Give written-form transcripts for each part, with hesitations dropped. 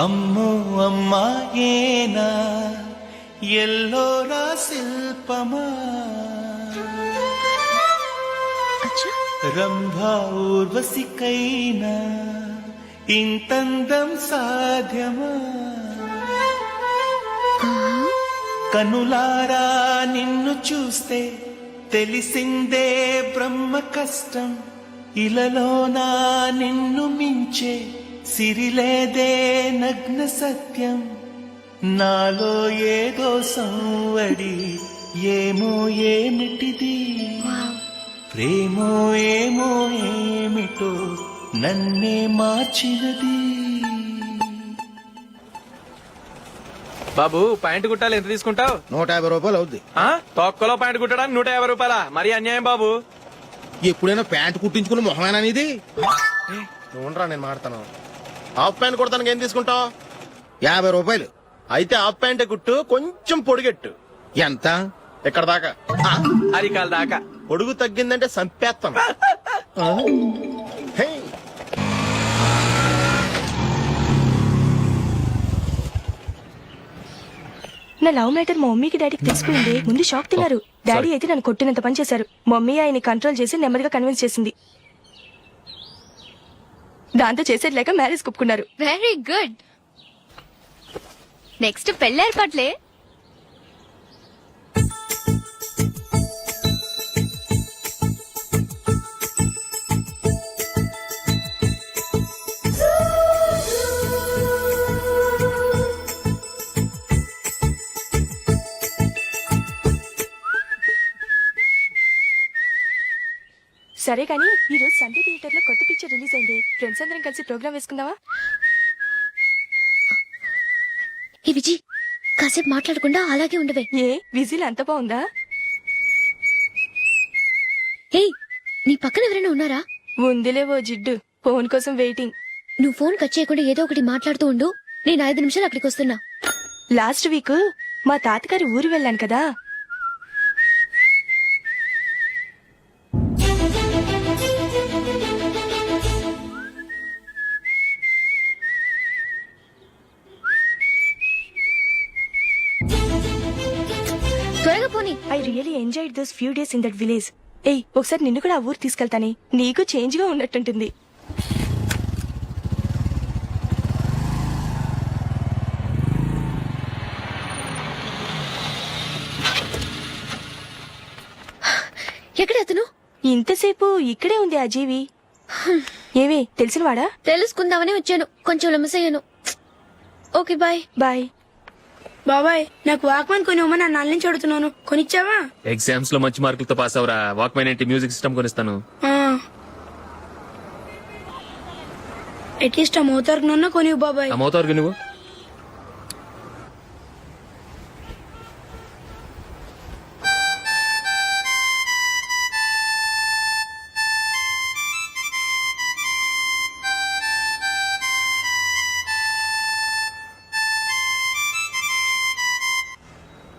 అమ్మో అమ్మాయేనా ఎల్లోరా శిల్పమా రంభా ఊర్వశికైనా ఇంతందం సాధ్యమా కనులారా నిన్ను చూస్తే తెలిసిందే బ్రహ్మ కష్టం ఇలలోనా నిన్ను మించే సిరిలేదే నగ్న సత్యం నాలో ఏదో సంవడి ఏమో ఏమిటిది ప్రేమో ఏమో ఏమిటో నన్నే మార్చినది. బాబు ప్యాంటు కుట్టాలి ఎంత తీసుకుంటావు? 150 రూపాయలు అవుద్ది. తొక్కలో ప్యాంటు కుట్టడానికి 150 రూపాయల? మరి అన్యాయం బాబు. ఎప్పుడైనా ప్యాంటు కుట్టించుకుని మొహమేనా ఇది? ఉండరా నేను మాడతాను. హాఫ్ ప్యాంట్ కుడతానికి ఏం తీసుకుంటావు? 50 రూపాయలు. అయితే హాఫ్ ప్యాంటే కుట్టు, కొంచెం పొడిగెట్టు. ఎంత? ఎక్కడ దాకా? అరికాల దాకా. పొడుగు తగ్గిందంటే సంపేస్తాను. నా లవ్ మ్యాటర్ మా మమ్మీకి డాడీకి తెలుసుకుంది. ముందు షాక్ తిన్నారు. డాడీ అయితే నన్ను కొట్టినంత పని చేశారు. మమ్మీ ఆయన్ని కంట్రోల్ చేసి నెమ్మదిగా కన్విన్స్ చేసింది. దాంతో చేసేది లేక మ్యారేజ్ ఒప్పుకున్నారు. Very good. నెక్స్ట్ పెళ్లి ఏర్పాట్లే. సరే కానీ ఈ రోజు సండే థియేటర్ లో కొత్త పిక్చర్ రిలీజ్ అయింది. ఫ్రెండ్స్ అందరం కలిసి ప్రోగ్రామ్ వేసుకుందామా? ఈ విజయ్ కాసేపు మాట్లాడకుండా అలాగే ఉండవే. ఏ విజిల్ అంత బాగుందా? ఏయ్ నీ పక్కన ఎవరైనా ఉన్నారా? ఉందిలేవో జిడ్డు. ఫోన్ కోసం వెయిటింగ్. నువ్వు ఫోన్ కట్ చేయకుండా ఏదో ఒకటి మాట్లాడుతూ ఉండు. నేను 5 నిమిషాలు అక్కడికి వస్తున్నా. లాస్ట్ వీక్ మా తాతగారి ఊరు వెళ్ళాను కదా. త్వరగా పోనీ. I really enjoyed those few days in that village. ఏయ్ ఒకసారి నిన్ను కూడా ఆ ఊరు తీసుకెళ్తానే. నీకు చేంజ్ గా ఉన్నట్టుంటుంది. ఎక్కడ అతను? ఇంతసేపు ఇక్కడే ఉంది ఆ జీవి. ఏవే తెలిసినవాడా? తెలుసుకుందామని వచ్చాను. కొంచెం లెమసయ్యాను. Okay bye. బాయ్. బాబాయ్ నాకు వాక్మెన్ కొనివ్వమని నా నాన్న నుంచి అడుగుతున్నాను. కొనిచ్చావా? ఎగ్జామ్స్ లో మంచి మార్కులతో పాస్ అవరా. వాక్మెన్ ఏంటి, మ్యూజిక్ సిస్టమ్ కొనిస్తాను. అట్లీస్ట్ ఆ మోతార్కు నన్న కొనివ్వు బాబాయ్. ఆ మోతార్కు నువ్వు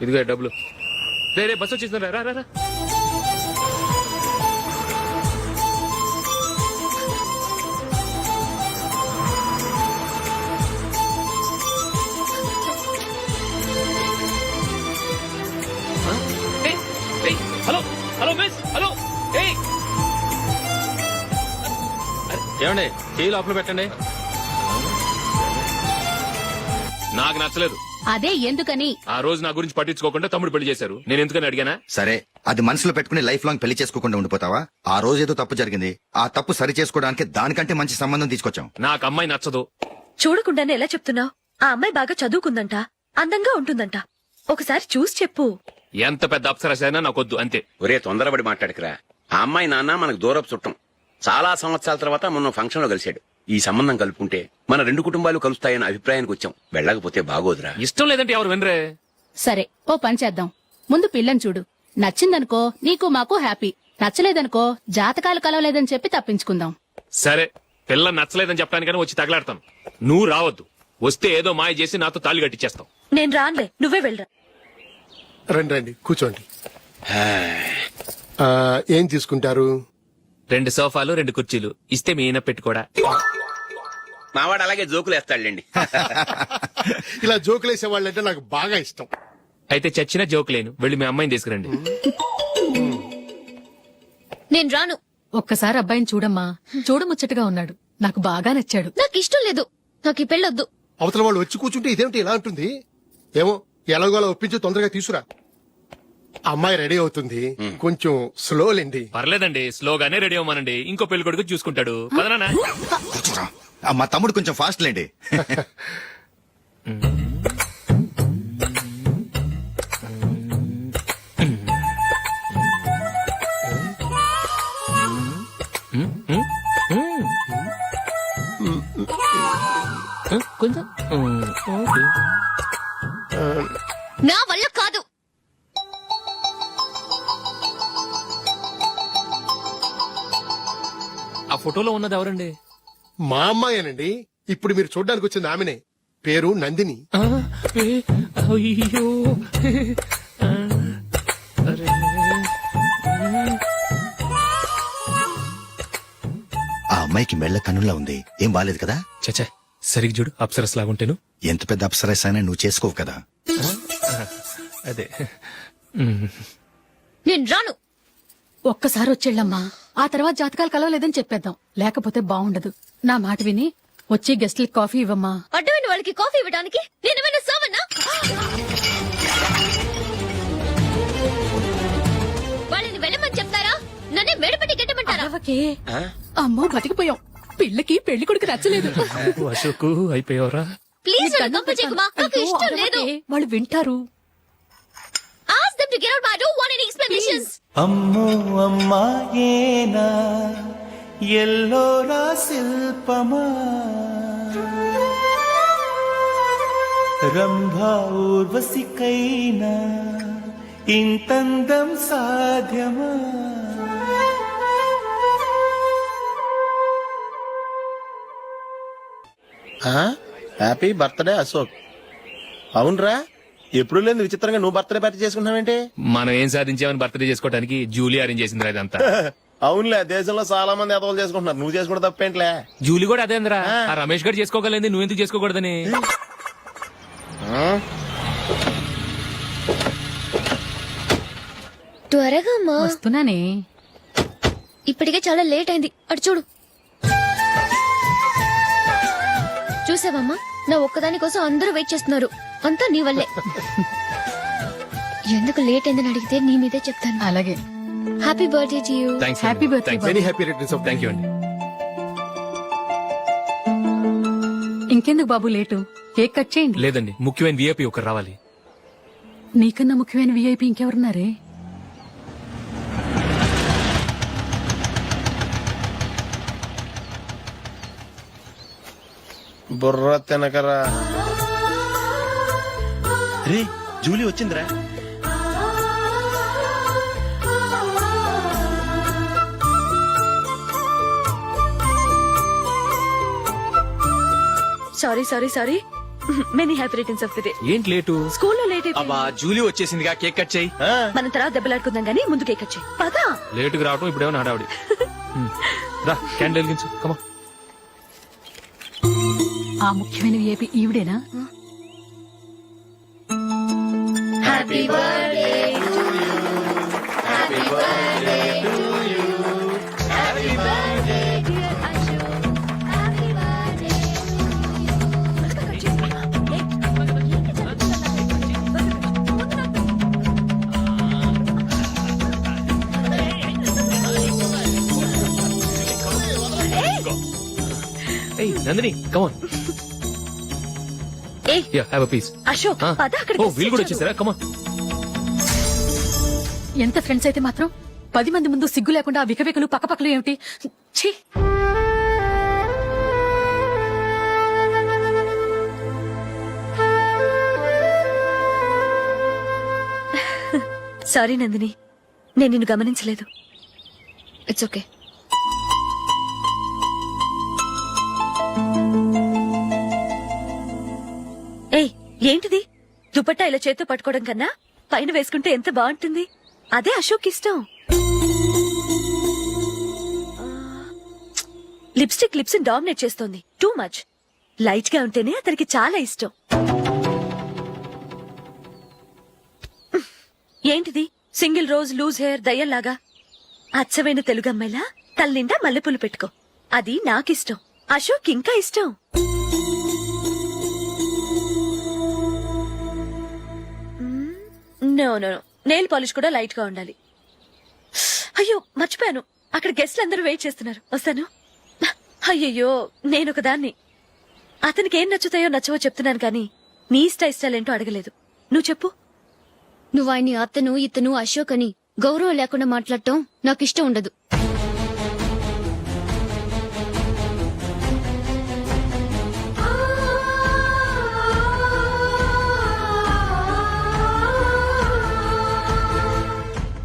ఇదిగో డబ్బులు. రే బస్సు వచ్చేసిందా? రా రా రా. Hello hello miss, hello. ఏమండి చేయి లోపల పెట్టండి. నాకు నచ్చలేదు. అదే ఎందుకని? ఆ రోజు నా గురించి పట్టించుకోకుండా తమ్ముడు పెళ్లి చేశారు. నేను ఎందుకని అడిగానా? సరే అది మనసులో పెట్టుకుని లైఫ్ లాంగ్ పెళ్లి చేసుకోకుండా ఉండిపోతావా? ఆ రోజు ఏదో తప్పు జరిగింది. ఆ తప్పు సరి చేసుకోవడానికి దానికంటే మంచి సంబంధం తీసుకొచ్చాం. నాకు అమ్మాయి నచ్చదు. చూడకుండానే ఎలా చెప్తున్నావు? ఆ అమ్మాయి బాగా చదువుకుందంట, అందంగా ఉంటుందంట. ఒకసారి చూసి చెప్పు. ఎంత పెద్ద అప్సరస అయినా నాకొద్దు అంతే. ఒరే తొందరపడి మాట్లాడకురా. ఆ అమ్మాయి నాన్న మనకు దూరపు చుట్టం. చాలా సంవత్సరాల తర్వాత మొన్న ఫంక్షన్ లో కలిశాడు. ఈ సంబంధం కలుపుకుంటే మన రెండు కుటుంబాలు కలుస్తాయన్న అభిప్రాయానికి వచ్చాం. వెళ్ళకపోతే బాగోదురా. ఇష్టం లేదంటే ఎవరు వినరే. సరే ఓ పని చేద్దాం. ముందు పిల్లని చూడు. నచ్చిందనుకో నీకు మాకు హ్యాపీ. నచ్చలేదనుకో జాతకాలు కలవలేదని చెప్పి తప్పించుకుందాం. సరే పిల్ల నచ్చలేదని చెప్పడానికని వచ్చి తగలాడతాను. నువ్వు రావద్దు. వస్తే ఏదో మాయ చేసి నాతో తాళి కట్టించేస్తావు. నేను రానులే, నువ్వే వెళ్ళరా. రండి రండి కూర్చోండి. ఏం తీసుకుంటారు? 2 సోఫాలు 2 కుర్చీలు ఇస్తే మీ ఈయన పెట్టుకోడా. మావాడు అలాగే జోకులు వేస్తాడులేండి. ఇలా జోకులేసే వాళ్ళంటే నాకు బాగా ఇష్టం. అయితే చచ్చిన జోక్ లేను. వెళ్ళి మీ అమ్మాయిని తీసుకురండి. నేను రాను. ఒక్కసారి అబ్బాయిని చూడమ్మా. చూడముచ్చటగా ఉన్నాడు. నాకు బాగా నచ్చాడు. నాకు ఇష్టం లేదు. నాకు ఈ పెళ్ళొద్దు. అవతల వాళ్ళు వచ్చి కూర్చుంటే ఇదేమిటి ఇలా ఉంటుంది? ఏమో ఎలాగోలా ఒప్పించి తొందరగా తీసురా. అమ్మాయి రెడీ అవుతుంది. కొంచెం స్లో లేండి. పర్లేదండి, స్లోగానే రెడీ అవ్వమానండి. ఇంకో పెళ్లి కొడుకు చూసుకుంటాడు. పదనా. కూర్చోరా. మా తమ్ముడు కొంచెం ఫాస్ట్ లేండి. కొంచెం నా వల్ల కాదు. ఆ ఫోటోలో ఉన్నది ఎవరండి? మా అమ్మాయేనండి. ఇప్పుడు మీరు చూడడానికి వచ్చింది ఆమెనే. పేరు నందిని. అయ్యో ఆ అమ్మాయికి మెళ్ళ కన్నులా ఉంది. ఏం బాలేదు కదా? చచ్చా సరిగ్గా చూడు. అప్సరస్ లాగుంటేను. ఎంత పెద్ద అప్సరస్ అయినా నువ్వు చేసుకోవు కదా. అదే. నేను రాను. ఒక్కసారి వచ్చేళ్ళమ్మా. ఆ తర్వాత జాతకాలు కలవలేదని చెప్పేద్దాం. లేకపోతే బాగుండదు. నా మాట విని వచ్చి గెస్ట్లకి కాఫీ ఇవ్వమ్మా. అడ్డమైన వాళ్ళకి కాఫీ ఇవ్వడానికి నేనేమైనా సోమన్నా? వాళ్ళని వెళ్ళమని చెప్తారా? నన్నే మేడపట్టి గెట్టమంటారా? అరవకే. అమ్మో బతికిపోయాం. పిల్లకి పెళ్లి కొడుకు నచ్చలేదు. అశోకు అయిపోయావరా. ప్లీజ్ నీకు నన్ను దండం పంపించేకుమా. నాకు పెడతాను. ఇష్టం అయ్యో, లేదు. అరవకే. వాళ్ళు వింటారు. Ask them to get out. I don't want any explanations. అమ్మో అమ్మాయేనా ఎల్లోరా శిల్పమా రంభా ఊర్వశికైనా ఇంతందం సాధ్యమా? Happy birthday Ashok. అవునరా, ఎప్పుడు లేదు విచిత్రంగా నువ్వు బర్త్డే పార్టీ చేసుకుంటున్నావేంటి? మనం ఏం సాధించామని బర్త్డే చేసుకోవడానికి జూలీ అరేంజ్ చేసిందిరా ఇదంతా. అవునులే, దేశంలో చాలా మంది ఎదవలు చేసుకుంటున్నారు. నువ్వు చేసుకుంటే తప్పేంట్లే. జూలీ కూడా అదేంద్రా. ఆ రమేష్ గారు చేసుకోగలేదు, నువ్వెందుకు చేసుకోకూడదని. త్వరగా అమ్మా. వస్తున్నానే. ఇప్పటికే చాలా లేట్ అయింది. అటు చూడు. చూసావమ్మా, నా ఒక్కదాని కోసం అందరూ వెయిట్ చేస్తున్నారు. అంతా నీ వల్లే. ఎందుకు లేట్ అయిందని అడిగితే నీ మీదే చెప్తాను. అలాగే. Happy birthday to you. Happy birthday. Very happy returns of thank you అండి. ఇంకెందుకు బాబు లేటు? కేక్ కట్ చేయండి. లేదండి, ముఖ్యమైన విఐపి ఒకరు రావాలి. నీకన్నా ముఖ్యమైన విఐపి ఇంకెవరున్నారే? బుర్ర తినకరా. రే జూలీ వచ్చిందిరా. Sorry many happy returns of the day. ఏంటి లేటు? స్కూల్లో లేట్ అబ్బా జూలీ వచ్చేసిందిగా, కేక్ కట్ చేయి. మనం తర్వాత దెబ్బలాడుకుందాం గానీ ముందు కేక్ కట్ చేయి. పదా. లేటుగా రావటం ఇప్పుడేమో హడావిడి. రా క్యాండిల్ వెలిగించు. కమా. ఆ ముఖ్యమైన విఐపి ఈవిడేనా? Happy birthday to you. Happy birthday to you. Happy birthday dear Ashok. Happy birthday. ఏయ్ నందిని కమాన్. ఏయ్ ya have a piece Ashok పద అక్కడ ఓ వీళ్ళు కూడా వచ్చేసారా కమా ఎంత ఫ్రెండ్స్ అయితే మాత్రం 10 మంది ముందు సిగ్గు లేకుండా ఆ వికవికలు పక్కపక్కలు ఏమిటి ఛీ! సారీ నందిని నేను నిన్ను గమనించలేదు. It's okay. ఏయ్ ఏంటిది? దుపట్టా ఇలా చేత్తో పట్టుకోవడం కన్నా పైన వేసుకుంటే ఎంత బాగుంటుంది. అదే అశోక్ ఇష్టం. లిప్స్టిక్ లిప్స్ డామినేట్ చేస్తోంది. Too much. లైట్ గా ఉంటేనే అతనికి చాలా ఇష్టం. ఏంటిది? సింగిల్ రోజ్ లూజ్ హెయిర్ దయ్యంలాగా. అచ్చమైన తెలుగు అమ్మాయిలా తల్లిండా మల్లెపూలు పెట్టుకో. అది నాకిష్టం. అశోక్ ఇంకా ఇష్టం. నో నో నెయిల్ పాలిష్ కూడా లైట్ గా ఉండాలి. అయ్యో మర్చిపోయాను, అక్కడ గెస్ట్లు అందరూ వెయిట్ చేస్తున్నారు. వస్తాను. అయ్యయ్యో నేనొకదాన్ని. అతనికి ఏం నచ్చుతాయో నచ్చవో చెప్తున్నాను కానీ నీ ఇష్టాలేంటో అడగలేదు. నువ్వు చెప్పు. నువ్వు ఆయన్ని అతను ఇతను అశోక్ అని గౌరవం లేకుండా మాట్లాడటం నాకు ఇష్టం ఉండదు.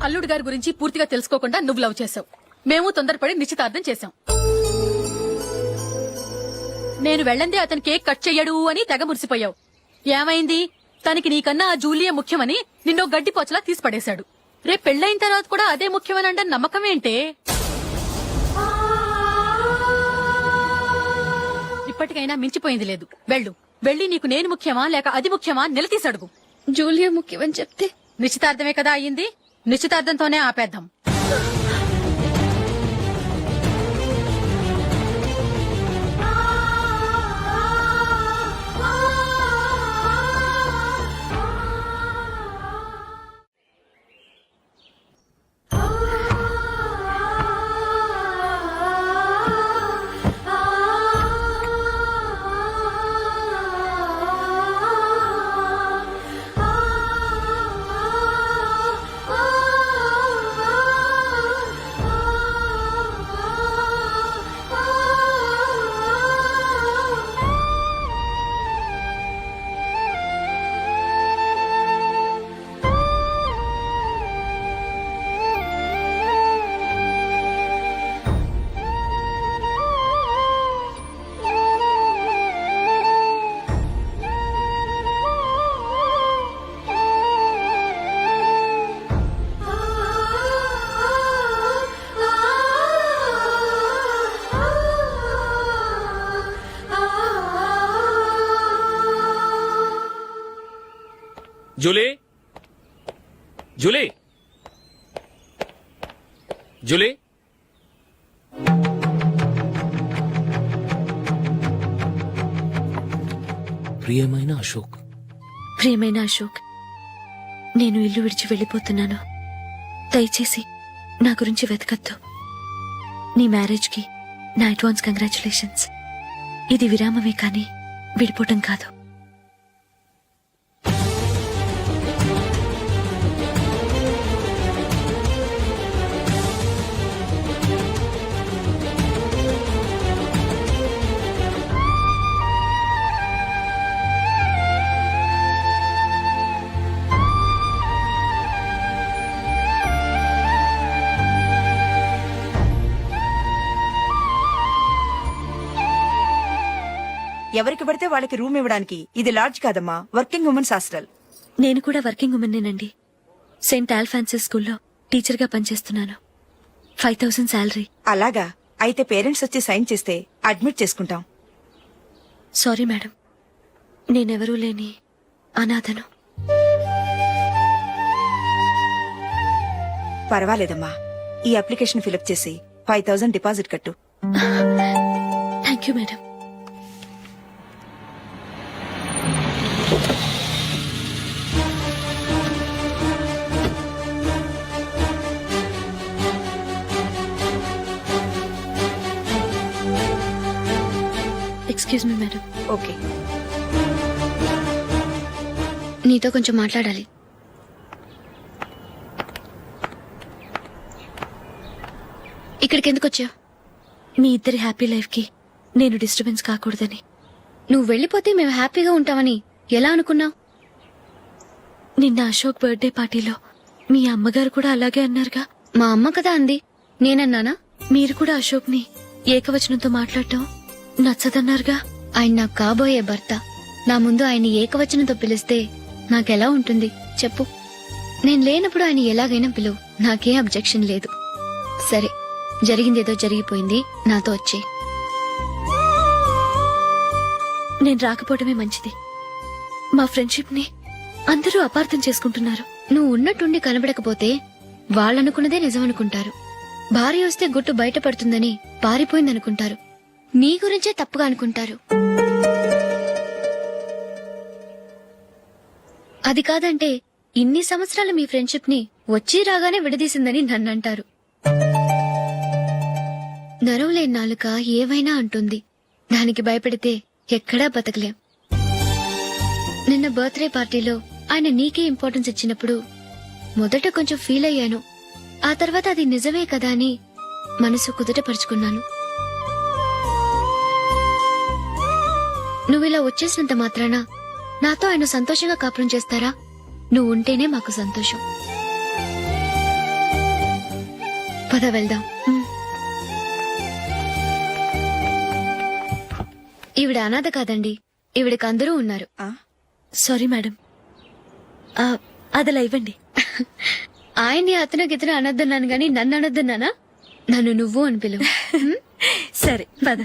అల్లుడు గారి గురించి పూర్తిగా తెలుసుకోకుండా నువ్వు లవ్ చేసావు. మేము తొందరపడి నిశ్చితార్థం చేశాం. నేను వెళ్ళందే అతను కేక్ కట్ చెయ్యడు అని తెగ మురిసిపోయావు. ఏమైంది? తనకి నీకన్నా ఆ జూలియే ముఖ్యమని నిన్నో గడ్డి పోచలా తీసి పడేశాడు. రేపు పెళ్ళైన తర్వాత కూడా అదే ముఖ్యమని అంటే నమ్మకం ఏంటే? ఇప్పటికైనా మించిపోయింది లేదు. వెళ్ళి నీకు నేను ముఖ్యమా లేక అది ముఖ్యమా నిలదీసి అడుగు. జూలియా ముఖ్యమని చెప్తే నిశ్చితార్థమే కదా అయ్యింది. నిశ్చితార్థంతోనే ఆపేద్దాం. జూలీ జూలీ జూలీ ప్రియమైన అశోక్. ప్రియమైన అశోక్, నేను ఇల్లు విడిచి వెళ్ళిపోతున్నాను. దయచేసి నా గురించి వెతకద్దు. నీ మ్యారేజ్ కి నా అడ్వాన్స్ కంగ్రాచులేషన్స్. ఇది విరామమే కానీ విడిపోవటం కాదు. ఎవరికి పడితే వాళ్ళకి రూమ్ ఇవ్వడానికి ఇది లాడ్జ్ కాదమ్మా, వర్కింగ్ ఉమెన్స్ హాస్టల్. నేను కూడా వర్కింగ్ ఉమెన్నేనండి. సెయింట్ ఆల్ఫాన్సెస్ స్కూల్లో టీచర్ గా పనిచేస్తున్నాను. 5000 శాలరీ. అలాగా? అయితే పేరెంట్స్ వచ్చి సైన్ చేస్తే అడ్మిట్ చేసుకుంటాం. సారీ మేడం, నేనెవరూ లేని అనాథను. పర్వాలేదమ్మా, ఈ అప్లికేషన్ ఫిలప్ చేసి 5000 డిపాజిట్ కట్టు. Thank you madam. Excuse me madam. Okay. నీతో కొంచెం మాట్లాడాలి. ఇక్కడికి ఎందుకు వచ్చావు? మీ ఇద్దరి హ్యాపీ లైఫ్ కి నేను డిస్టర్బెన్స్ కాకూడదని. నువ్వు వెళ్ళిపోతే మేము హ్యాపీగా ఉంటామని ఎలా అనుకున్నావు? నిన్న అశోక్ బర్త్డే పార్టీలో మీ అమ్మగారు కూడా అలాగే అన్నారుగా. మా అమ్మ కదా అంది, నేనన్నానా? మీరు కూడా అశోక్ ని ఏకవచనంతో మాట్లాడటం నచ్చదన్నారుగా. ఆయన నాకు కాబోయే భర్త. నా ముందు ఆయన్ని ఏకవచనంతో పిలిస్తే నాకెలా ఉంటుంది చెప్పు? నేను లేనప్పుడు ఆయన ఎలాగైనా పిలువు, నాకే అబ్జెక్షన్ లేదు. సరే, జరిగిందేదో జరిగిపోయింది, నాతో వచ్చేయ్. నేను రాకపోవడమే మంచిది. మా ఫ్రెండ్షిప్ ని అందరూ అపార్థం చేసుకుంటున్నారు. నువ్వు ఉన్నట్టుండి కనబడకపోతే వాళ్ళనుకున్నదే నిజమనుకుంటారు. భార్య వస్తే గుట్టు బయటపడుతుందని పారిపోయిందనుకుంటారు. నీ గురించే తప్పుగా అనుకుంటారు. అది కాదంటే ఇన్ని సంవత్సరాలు మీ ఫ్రెండ్షిప్ ని వచ్చి రాగానే విడదీసిందని నన్నంటారు. నరవలేని నాలుక ఏవైనా అంటుంది. దానికి భయపడితే ఎక్కడా బతకలేం. నిన్న బర్త్డే పార్టీలో ఆయన నీకే ఇంపార్టెన్స్ ఇచ్చినప్పుడు మొదట కొంచెం ఫీల్ అయ్యాను. ఆ తర్వాత అది నిజమే కదా అని మనసు కుదుటపరుచుకున్నాను. నువ్విలా వచ్చేసినంత మాత్రాన నాతో ఆయన సంతోషంగా కాపురం చేస్తారా? నువ్వు ఉంటేనే మాకు సంతోషం. పద వెళ్దాం. ఈవిడ అనాథ కాదండి, ఈవిడకి అందరూ ఉన్నారు. సారీ మేడం, అదలా ఇవ్వండి. ఆయన్ని అతను గితను అనొద్దన్నాను గాని నన్ను అనొద్దన్నానా? నన్ను నువ్వు అని పిలువు. సరే పద.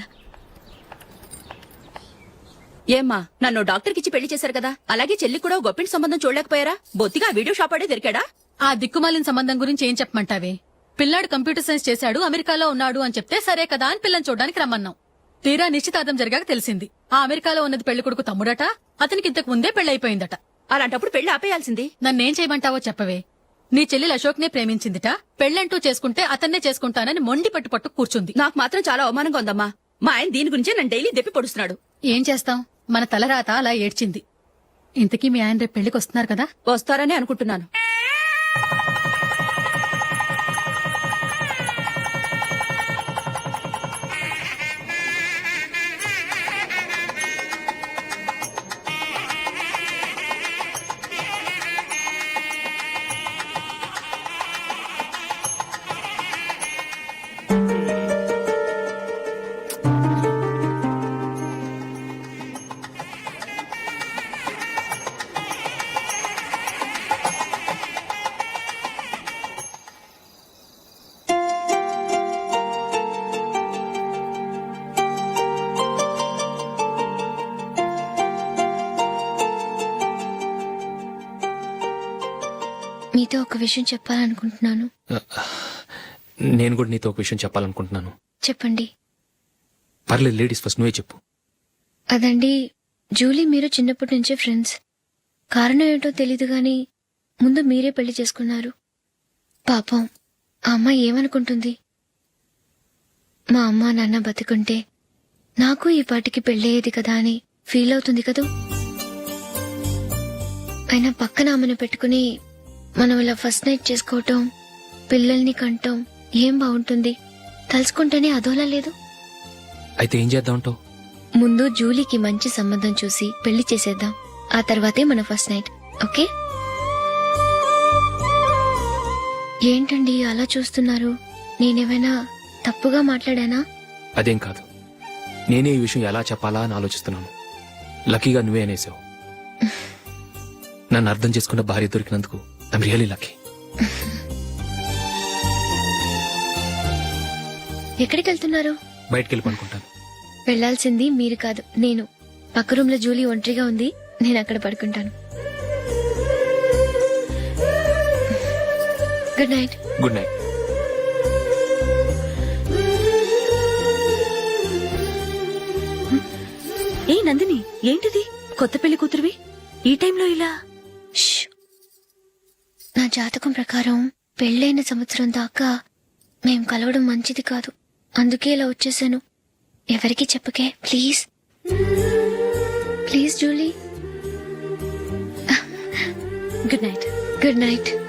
ఏమ్మా, నన్ను డాక్టర్ కిచ్చి పెళ్లి చేశారు కదా, అలాగే చెల్లి కూడా గొప్పింటి సంబంధం చూడలేకపోయారా? బొత్తిగా వీడియో షాప్ ఆడే దొరికాడా? ఆ దిక్కుమాలిన సంబంధం గురించి ఏం చెప్పమంటావే? పిల్లాడు కంప్యూటర్ సైన్స్ చేశాడు, అమెరికాలో ఉన్నాడు అని చెప్తే సరే కదా అని పిల్లని చూడడానికి రమ్మన్నాం. తీరా నిశ్చితార్థం జరిగాక తెలిసింది ఆ అమెరికాలో ఉన్నది పెళ్లి కొడుకు తమ్ముడట, అతనికి ఇంతకు ముందే పెళ్లయిపోయిందట. అలాంటప్పుడు పెళ్లి ఆపేయాల్సింది. నన్నేం చేయమంటావో చెప్పవే? నీ చెల్లెలు అశోక్ నే ప్రేమించిందిట, పెళ్లంటూ చేసుకుంటే అతన్నే చేసుకుంటానని మొండి పట్టు కూర్చుంది. నాకు మాత్రం చాలా అవమానంగా ఉందమ్మా. మా ఆయన దీని గురించే నన్ను డైలీ దెప్పి పొడుస్తున్నాడు. ఏం చేస్తాం, మన తలరాత అలా ఏడ్చింది. ఇంతకీ మీ ఆయన రేపు పెళ్లికి వస్తున్నారు కదా? వస్తారని అనుకుంటున్నాను. మీతో ఒక విషయం చెప్పాలనుకుంటున్నాను. నేను కూడా నీతో ఒక విషయం చెప్పాలనుకుంటున్నాను. చెప్పండి. పర్లేదు, లేడీస్ ఫస్ట్, నువ్వే చెప్పు. అదండి, జూలీ మీరు చిన్నప్పటి నుంచే ఫ్రెండ్స్. కారణం ఏంటో తెలీదు గాని ముందు మీరే పెళ్లి చేసుకున్నారు. పాపం ఆ అమ్మాయి ఏమనుకుంటుంది? మా అమ్మ నాన్న బతికుంటే నాకు ఈ పాటికి పెళ్ళయ్యేది కదా అని ఫీల్ అవుతుంది కదూ. అయినా పక్కన ఆమెను పెట్టుకుని మనం ఇలా ఫస్ట్ నైట్ చేసుకోవటం, పిల్లల్ని కంటాం ఏం బాగుంటుంది? తలుచుకుంటేనే అదోలా లేదు. అయితే ఏం చేద్దామంటావు? ముందు జూలీకి మంచి సంబంధం చూసి పెళ్లి చేసేద్దాం. ఆ తర్వాతే మన ఫస్ట్ నైట్. ఓకే? ఏంటండి అలా చూస్తున్నారు? నేనేమైనా తప్పుగా మాట్లాడానా? అదేం కాదు, నేనే ఈ విషయం ఎలా చెప్పాలా అని ఆలోచిస్తున్నాను. లక్కీగా నువ్వే అనేసావు. నన్ను అర్థం చేసుకున్న భార్య దొరికినందుకు ఐమ్ రియలీ లక్కీ. ఎక్కడికి వెళ్తున్నారు? బయటికి వెళ్ళి పడుకుంటాను. వెళ్లాల్సింది మీరు కాదు, నేను. పక్క రూమ్ లో జూలీ ఒంటరిగా ఉంది, నేను అక్కడ పడుకుంటాను. Good night. Good night. ఏ నందిని, ఏంటిది? కొత్త పెళ్లి కూతురువి ఈ టైంలో ఇలా? ష్. నా జాతకం ప్రకారం పెళ్ళైన సంవత్సరం దాకా మేం కలవడం మంచిది కాదు. అందుకే ఇలా వచ్చేసాను. ఎవరికి చెప్పకే please. Please Julie. Good night. Good night.